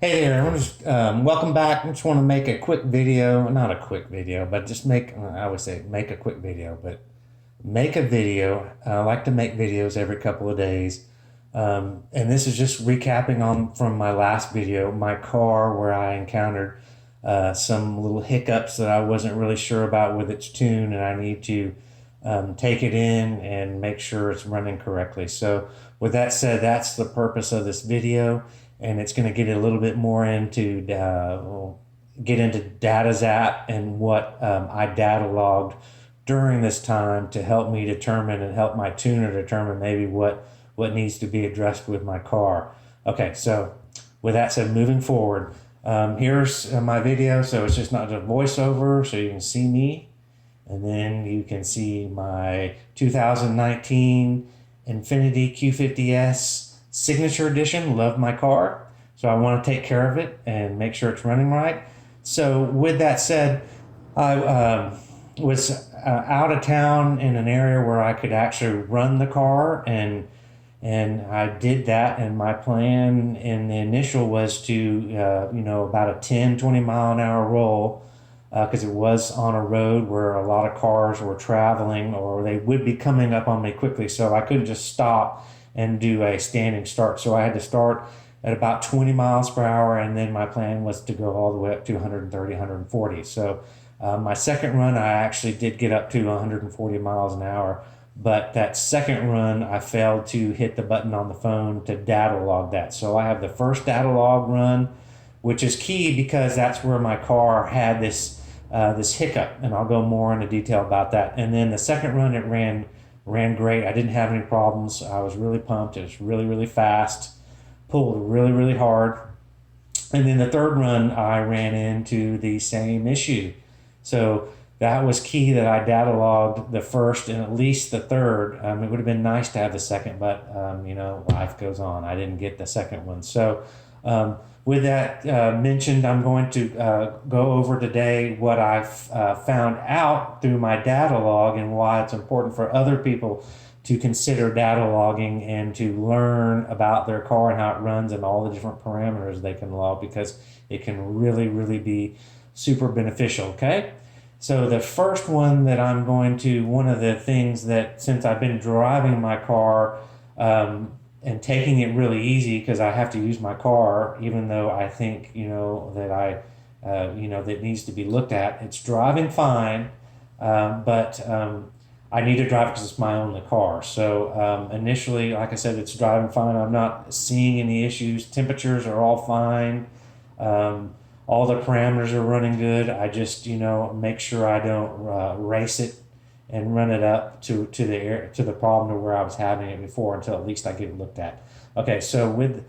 Hey there, welcome back. I just want to make a quick video, not a quick video, but just make, I would say make a quick video, but make a video. I like to make videos every couple of days. And this is just recapping on from my last video, my car, where I encountered some little hiccups that I wasn't really sure about with its tune, and I need to take it in and make sure it's running correctly. So with that said, that's the purpose of this video, and it's going to get a little bit more into get into data zap and what I data logged during this time to help me determine and help my tuner determine maybe what needs to be addressed with my car. Okay, so with that said, moving forward, here's my video. So it's just not just voiceover, so you can see me, and then you can see my 2019 Infiniti Q50 Signature Edition. Love my car, so I want to take care of it and make sure it's running right. So with that said, I was out of town in an area where I could actually run the car, and I did that. And my plan in the initial was to about a 10-20 mile an hour roll, because it was on a road where a lot of cars were traveling or they would be coming up on me quickly. So I couldn't just stop and do a standing start. So I had to start at about 20 miles per hour, and then my plan was to go all the way up to 130, 140. So my second run, I actually did get up to 140 miles an hour. But that second run, I failed to hit the button on the phone to data log that. So I have the first data log run, which is key because that's where my car had this hiccup, and I'll go more into detail about that. And then the second run, it ran great. I didn't have any problems. I was really pumped. It was really fast, pulled really hard. And then the third run, I ran into the same issue. So that was key that I data logged the first and at least the third. It would have been nice to have the second, but life goes on. I didn't get the second one. So with that mentioned, I'm going to go over today what I've found out through my data log and why it's important for other people to consider data logging and to learn about their car and how it runs and all the different parameters they can log, because it can really be super beneficial. Okay. So the first one that I'm going to, one of the things that, since I've been driving my car and taking it really easy, because I have to use my car, even though I think, that that needs to be looked at. It's driving fine, but I need to drive it because it's my only car. So initially, like I said, it's driving fine. I'm not seeing any issues. Temperatures are all fine. All the parameters are running good. I just, make sure I don't race it and run it up to the problem to where I was having it before, until at least I get it looked at. Okay, so with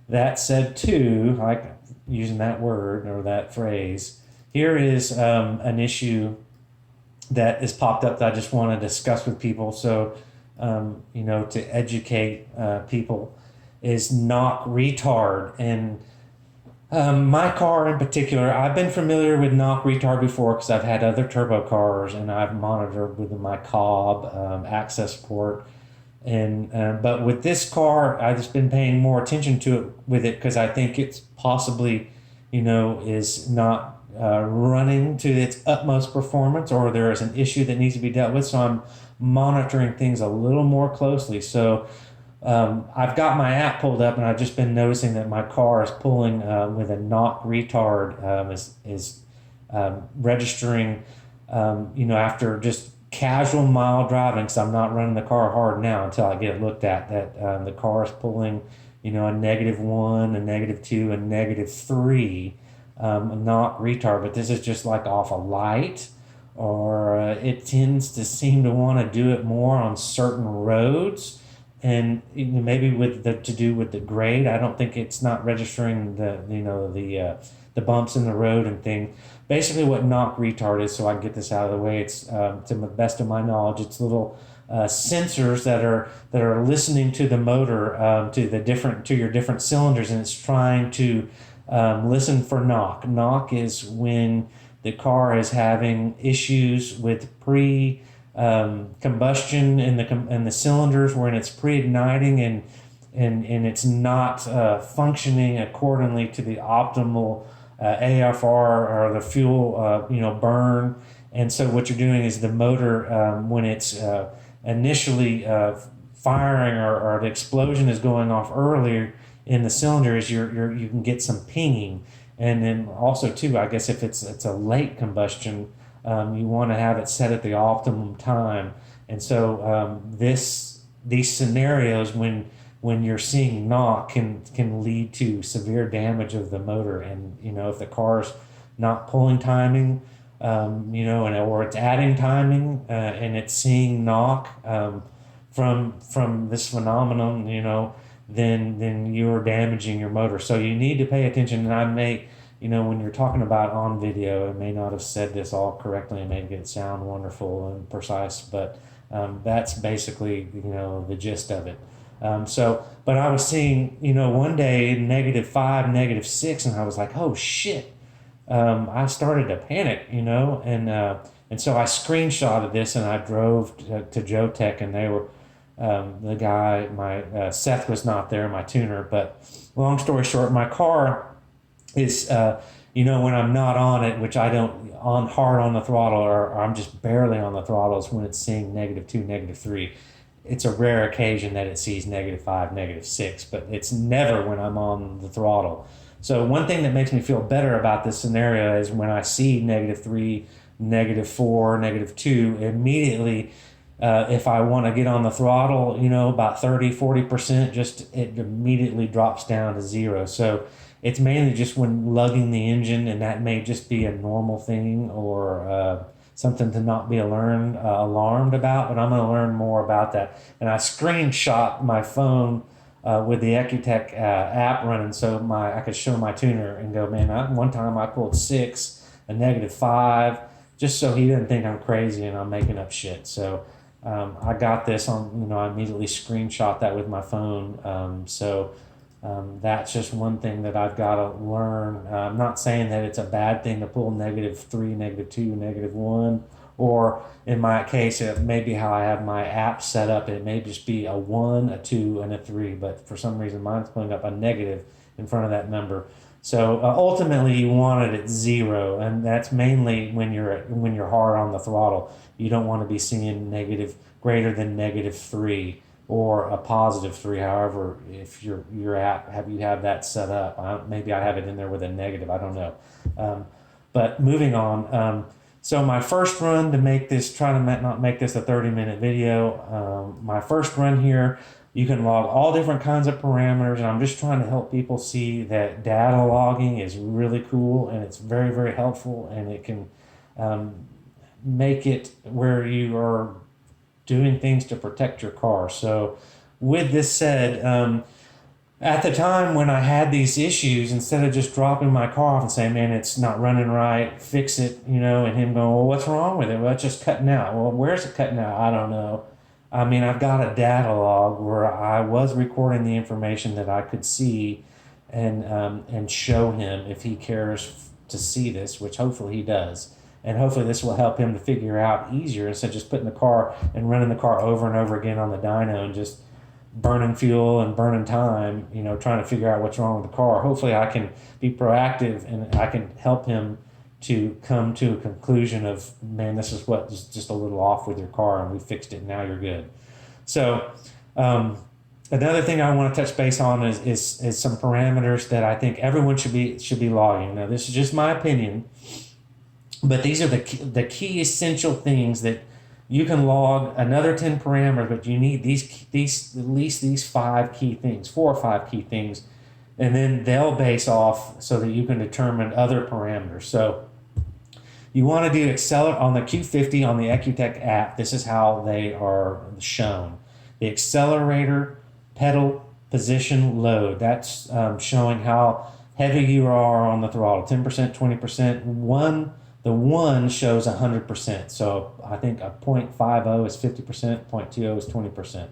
that said too, like using that word or that phrase, here is an issue that has popped up that I just want to discuss with people. So, to educate people, is knock retard. And my car in particular, I've been familiar with knock retard before because I've had other turbo cars and I've monitored with my Cobb access port. And but with this car, I've just been paying more attention to it with it because I think it's possibly, is not running to its utmost performance, or there is an issue that needs to be dealt with. So I'm monitoring things a little more closely. So I've got my app pulled up, and I've just been noticing that my car is pulling with a knock retard, is registering, after just casual mile driving, because I'm not running the car hard now until I get it looked at, that the car is pulling, a -1, a -2, a -3 knock retard. But this is just like off a light, or it tends to seem to want to do it more on certain roads, and maybe with to do with the grade. I don't think it's not registering the bumps in the road and thing. Basically, what knock retard is, so I can get this out of the way, it's to the best of my knowledge, it's little sensors that are listening to the motor, to your different cylinders, and it's trying to listen for knock. Knock is when the car is having issues with combustion in the cylinders, when it's pre-igniting, and it's not functioning accordingly to the optimal AFR or the fuel burn. And so what you're doing is the motor, when it's initially firing, or the explosion is going off earlier in the cylinder, is you can get some pinging. And then also too, I guess if it's a late combustion, you want to have it set at the optimum time. And so these scenarios, when you're seeing knock, can lead to severe damage of the motor. And if the car's not pulling timing, or it's adding timing, and it's seeing knock from this phenomenon, then you're damaging your motor. So you need to pay attention. And I may, when you're talking about on video, I may not have said this all correctly and made it sound wonderful and precise, but that's basically, the gist of it. But I was seeing, one day -5, -6, and I was like, oh shit. I started to panic, and so I screenshotted this, and I drove to Jotech, and they were, the guy, Seth was not there, my tuner. But long story short, my car is, when I'm not on it, which I don't hard on the throttle, or I'm just barely on the throttles, when it's seeing -2, -3. It's a rare occasion that it sees -5, -6, but it's never when I'm on the throttle. So one thing that makes me feel better about this scenario is when I see -3, -4, -2, immediately, if I want to get on the throttle, about 30-40%, it immediately drops down to 0. So it's mainly just when lugging the engine, and that may just be a normal thing, or something to not be alarmed about, but I'm going to learn more about that. And I screenshot my phone with the Ecutek app running, so I could show my tuner and go, man, one time I pulled 6, a -5, just so he didn't think I'm crazy and I'm making up shit. So I got this on, I immediately screenshot that with my phone. That's just one thing that I've got to learn. I'm not saying that it's a bad thing to pull -3, -2, -1, or in my case, it may be how I have my app set up. It may just be a 1, a 2, and a 3, but for some reason mine's pulling up a negative in front of that number. So ultimately, you want it at 0, and that's mainly when you're hard on the throttle. You don't want to be seeing greater than -3 or a +3. However, if your app you have that set up, maybe I have it in there with a negative. I don't know. But moving on. So my first run to make this, try to not make this a 30-minute video. My first run here, you can log all different kinds of parameters, and I'm just trying to help people see that data logging is really cool, and it's very, very helpful, and it can make it where you are doing things to protect your car. So with this said, at the time when I had these issues, instead of just dropping my car off and saying, man, it's not running right, fix it, and him going, well, what's wrong with it? Well, it's just cutting out. Well, where's it cutting out? I don't know. I mean, I've got a data log where I was recording the information that I could see and show him if he cares to see this, which hopefully he does. And hopefully this will help him to figure out easier, instead of just putting the car and running the car over and over again on the dyno and just burning fuel and burning time, trying to figure out what's wrong with the car. Hopefully I can be proactive, and I can help him to come to a conclusion of, man, this is what is just a little off with your car, and we fixed it, now you're good. So another thing I want to touch base on is some parameters that I think everyone should be logging. Now, this is just my opinion, but these are the key essential things that you can log. Another 10 parameters, but you need at least these 5 key things, 4 or 5 key things, and then they'll base off so that you can determine other parameters. So you want to do accelerate on the Q50 on the Ecutek app. This is how they are shown. The accelerator, pedal, position, load. That's showing how heavy you are on the throttle. 10%, 20%. The 1 shows 100%. So I think a 0.50 is 50%, 0.20 is 20%.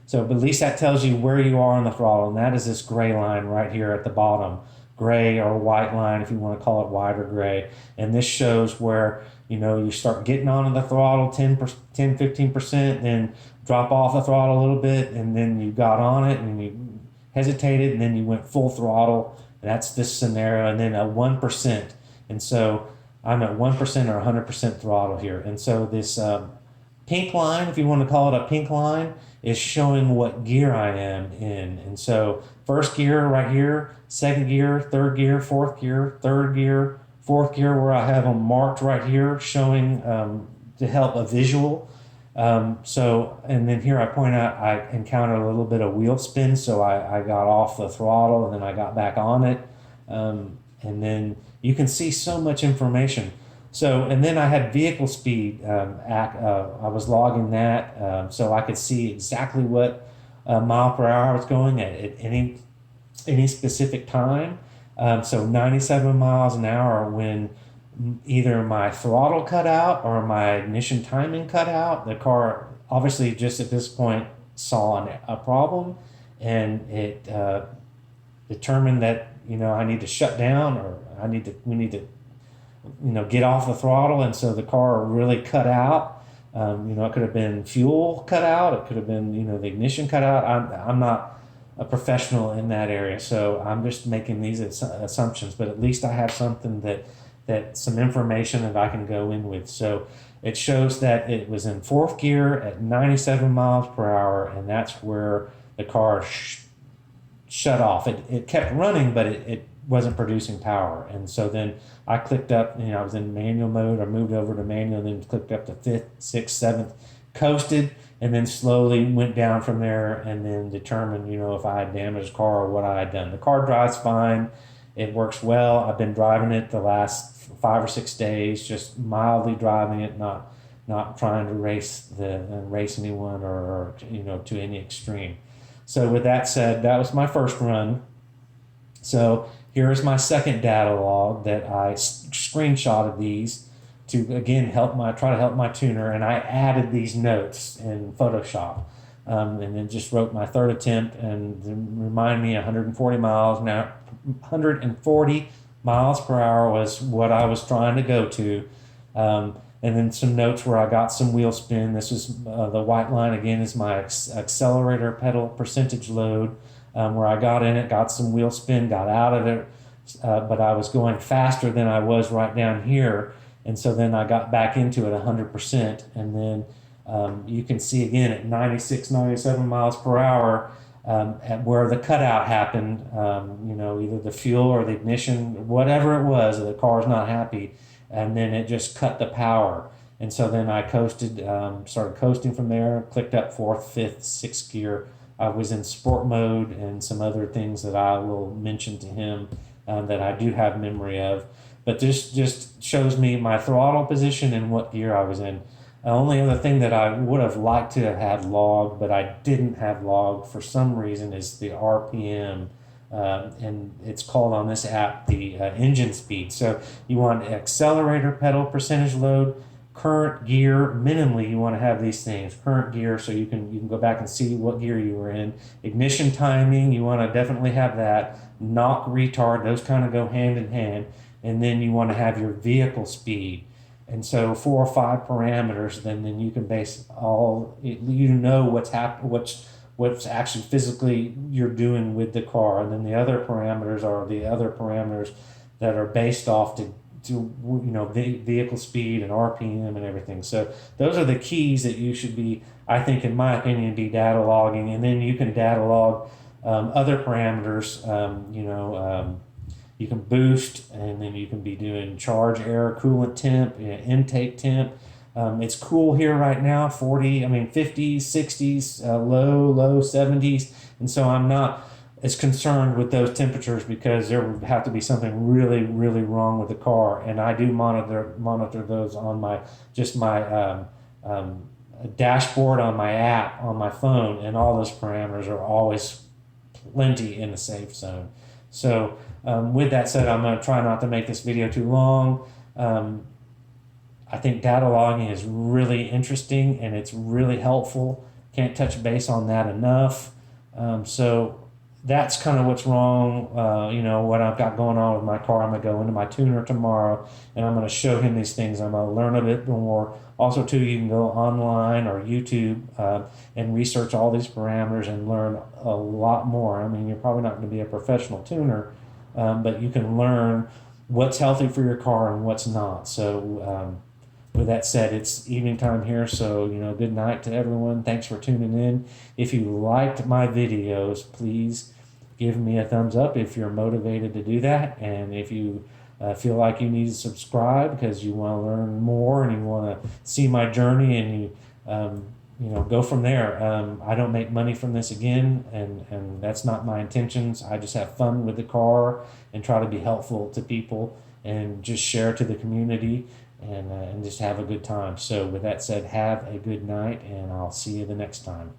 So at least that tells you where you are on the throttle, and that is this gray line right here at the bottom. Gray or white line, if you want to call it white or gray. And this shows where, you start getting onto the throttle 10, 15%, then drop off the throttle a little bit, and then you got on it, and you hesitated, and then you went full throttle. And that's this scenario, and then a 1%. And so I'm at 1% or 100% throttle here. And so this pink line, if you want to call it a pink line, is showing what gear I am in. And so first gear right here, second gear, third gear, fourth gear, third gear, fourth gear, where I have them marked right here, showing to help a visual. And then here I point out I encountered a little bit of wheel spin, so I got off the throttle and then I got back on it. And then you can see so much information. So, and then I had vehicle speed. I was logging that, so I could see exactly what mile per hour I was going at any specific time. So 97 miles an hour when either my throttle cut out or my ignition timing cut out. The car obviously just at this point saw a problem, and it determined that I need to shut down, or we need to get off the throttle. And so the car really cut out. It could have been fuel cut out, it could have been the ignition cut out. I'm not a professional in that area, so I'm just making these assumptions, but at least I have something that some information that I can go in with. So it shows that it was in fourth gear at 97 miles per hour, and that's where the car shut off. It kept running, but it wasn't producing power. And so then I clicked up, I was in manual mode. I moved over to manual, and then clicked up to fifth, sixth, seventh, coasted, and then slowly went down from there, and then determined, if I had damaged the car or what I had done. The car drives fine. It works well. I've been driving it the last 5 or 6 days, just mildly driving it, not trying to race anyone or to any extreme. So with that said, that was my first run. So here is my second data log that I screenshotted these to again try to help my tuner, and I added these notes in Photoshop. And then just wrote my third attempt and remind me 140 miles now. 140 miles per hour was what I was trying to go to. And then some notes where I got some wheel spin. This was the white line again is my accelerator pedal percentage load, where I got in it, got some wheel spin, got out of it, but I was going faster than I was right down here. And so then I got back into it 100%. And then you can see again at 96, 97 miles per hour, at where the cutout happened, either the fuel or the ignition, whatever it was, the car's not happy, and then it just cut the power. And so then I coasted, started coasting from there, clicked up fourth, fifth, sixth gear. I was in sport mode and some other things that I will mention to him that I do have memory of. But this just shows me my throttle position and what gear I was in. The only other thing that I would have liked to have had logged, but I didn't have logged for some reason, is the RPM. And it's called on this app the engine speed. So you want accelerator pedal percentage load, current gear. Minimally, you want to have these things: current gear, so you can go back and see what gear you were in. Ignition timing, you want to definitely have that. Knock, retard, those kind of go hand in hand. And then you want to have your vehicle speed. And so 4 or 5 parameters, then you can base all, what's actually physically you're doing with the car. And then the other parameters are the other parameters that are based off to vehicle speed and RPM and everything. So those are the keys that you should be, I think, in my opinion, be data logging. And then you can data log other parameters, you can boost, and then you can be doing charge air, coolant temp, intake temp. It's cool here right now, 50s, 60s, low 70s. And so I'm not as concerned with those temperatures because there would have to be something really, really wrong with the car. And I do monitor those on my dashboard on my app on my phone, and all those parameters are always plenty in the safe zone. So with that said, I'm going to try not to make this video too long. I think data logging is really interesting and it's really helpful. Can't touch base on that enough. So that's kind of what's wrong. What I've got going on with my car. I'm gonna go into my tuner tomorrow, and I'm gonna show him these things. I'm gonna learn a bit more. Also, too, you can go online or YouTube and research all these parameters and learn a lot more. I mean, you're probably not going to be a professional tuner, but you can learn what's healthy for your car and what's not. So, with that said, it's evening time here, so good night to everyone. Thanks for tuning in. If you liked my videos, please give me a thumbs up if you're motivated to do that, and if you feel like you need to subscribe because you want to learn more and you want to see my journey, and go from there. I don't make money from this again, and that's not my intentions. I just have fun with the car and try to be helpful to people and just share to the community and just have a good time. So with that said, have a good night, and I'll see you the next time.